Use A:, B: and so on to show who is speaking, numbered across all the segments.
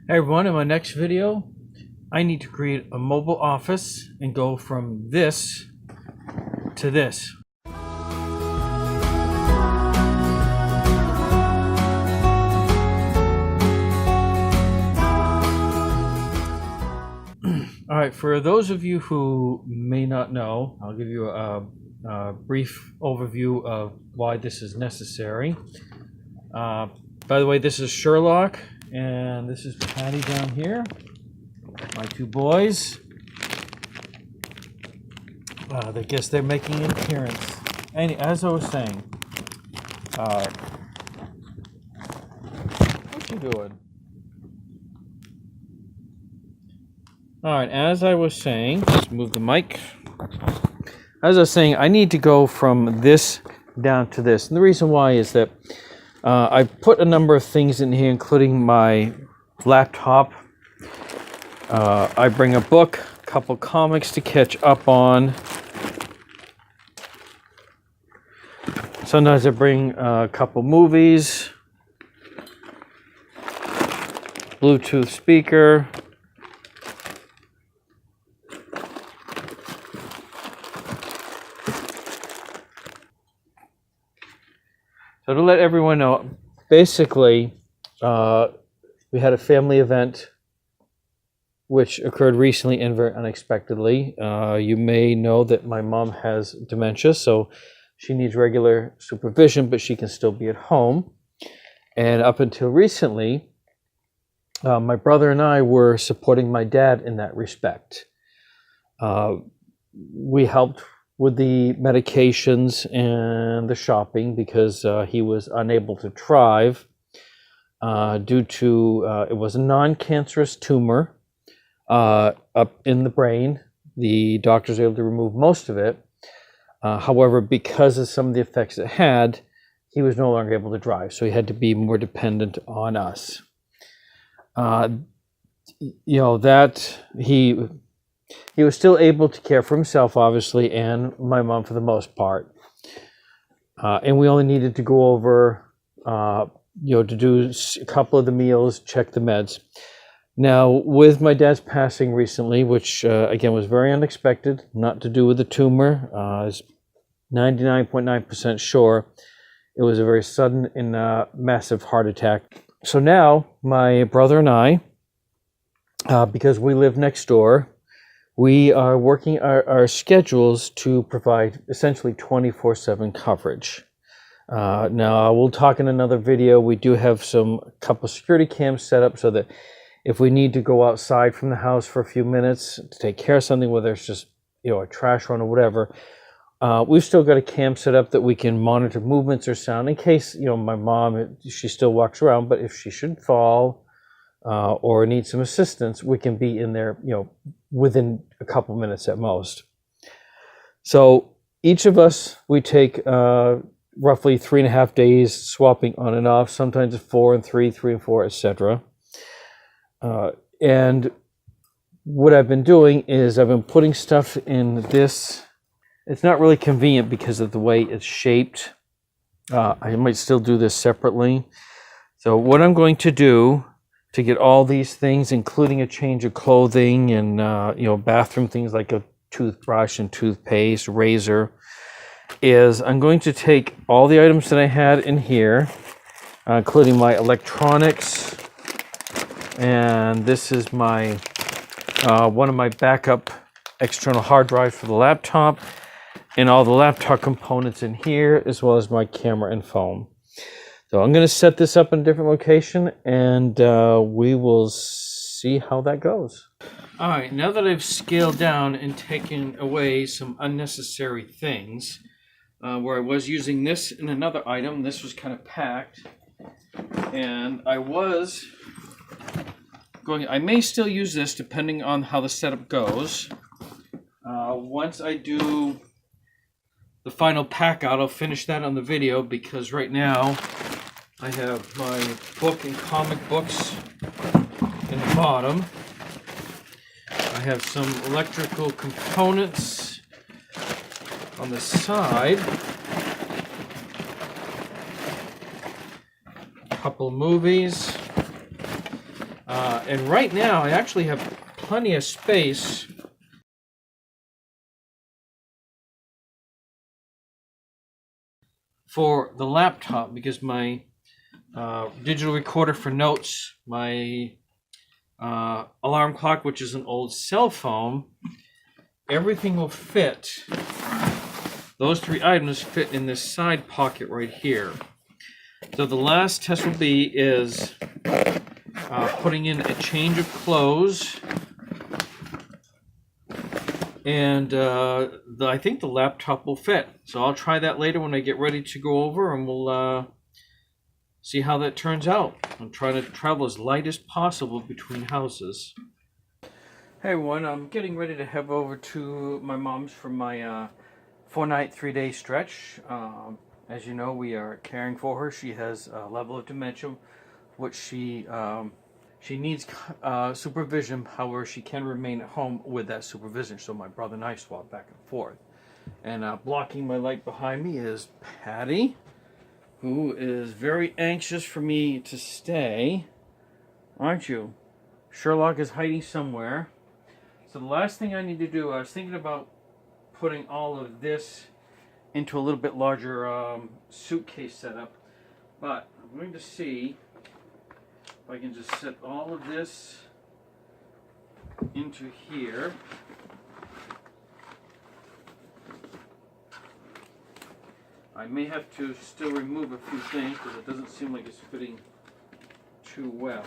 A: Hey everyone, in my next video, I need to create a mobile office and go from this to this. All right, for those of you who may not know, I'll give you a brief overview of why this is necessary. By the way, this is Sherlock, and this is Patty down here, my two boys. I guess they're making an appearance. And as I was saying, what you doing? All right, as I was saying, just move the mic. As I was saying, I need to go from this down to this. And the reason why is that I put a number of things in here, including my laptop. I bring a book, a couple comics to catch up on. Sometimes I bring a couple movies, Bluetooth speaker. So to let everyone know, basically, we had a family event which occurred recently and very unexpectedly. You may know that my mom has dementia, so she needs regular supervision, but she can still be at home. And up until recently, my brother and I were supporting my dad in that respect. We helped with the medications and the shopping because he was unable to drive due to, it was a non-cancerous tumor up in the brain. The doctors were able to remove most of it. However, because of some of the effects it had, he was no longer able to drive, so he had to be more dependent on us. That he was still able to care for himself, obviously, and my mom for the most part. And we only needed to go over, to do a couple of the meals, check the meds. Now, with my dad's passing recently, which again was very unexpected, not to do with the tumor, I was 99.9% sure it was a very sudden and massive heart attack. So now, my brother and I, because we live next door, we are working our schedules to provide essentially 24/7 coverage. Now, we'll talk in another video. We do have a couple security cams set up so that if we need to go outside from the house for a few minutes to take care of something, whether it's just a trash run or whatever, we've still got a cam set up that we can monitor movements or sound in case my mom, she still walks around, but if she should fall or need some assistance, we can be in there within a couple minutes at most. So each of us, we take roughly 3.5 days swapping on and off. Sometimes it's 4 and 3, 3 and 4, etc. And what I've been doing is I've been putting stuff in this. It's not really convenient because of the way it's shaped. I might still do this separately. So what I'm going to do to get all these things, including a change of clothing and bathroom things like a toothbrush and toothpaste, razor, is I'm going to take all the items that I had in here, including my electronics, and this is my one of my backup external hard drives for the laptop, and all the laptop components in here, as well as my camera and phone. So I'm going to set this up in a different location, and we will see how that goes. All right, now that I've scaled down and taken away some unnecessary things, where I was using this in another item, this was kind of packed, and I may still use this depending on how the setup goes. Once I do the final pack out, I'll finish that on the video, because right now I have my book and comic books in the bottom. I have some electrical components on the side. A couple movies. And right now, I actually have plenty of space for the laptop because my digital recorder for notes, my alarm clock, which is an old cell phone, everything will fit. Those three items fit in this side pocket right here. So the last test will be is putting in a change of clothes, and I think the laptop will fit. So I'll try that later when I get ready to go over, and we'll see how that turns out. I'm trying to travel as light as possible between houses. Hey everyone, I'm getting ready to head over to my mom's for my 4-night, 3-day stretch. As you know, we are caring for her. She has a level of dementia, which she needs supervision. However, she can remain at home with that supervision. So my brother and I swap back and forth. And blocking my light behind me is Patty, who is very anxious for me to stay. Aren't you? Sherlock is hiding somewhere. So the last thing I need to do, I was thinking about putting all of this into a little bit larger suitcase setup, but I'm going to see if I can just set all of this into here. I may have to still remove a few things because it doesn't seem like it's fitting too well.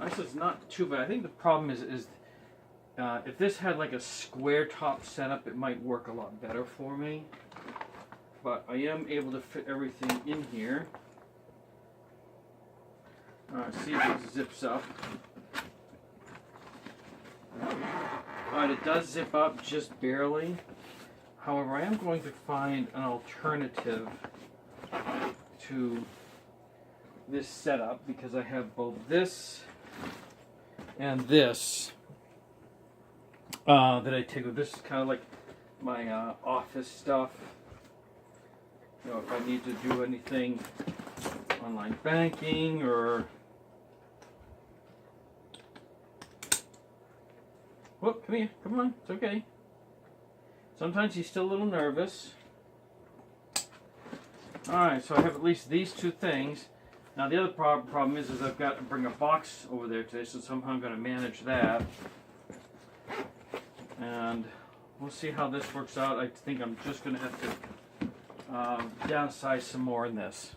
A: Actually, it's not too bad. I think the problem is if this had like a square top setup, it might work a lot better for me. But I am able to fit everything in here. See if it zips up. Alright, it does zip up just barely. However, I am going to find an alternative to this setup because I have both this and this that I take with. This is kind of like my office stuff. You know, if I need to do anything online banking or whoop, come here, come on, it's okay. Sometimes he's still a little nervous. Alright, so I have at least these two things. Now the other problem is I've got to bring a box over there today, so somehow I'm going to manage that. And we'll see how this works out. I think I'm just going to have to downsize some more in this.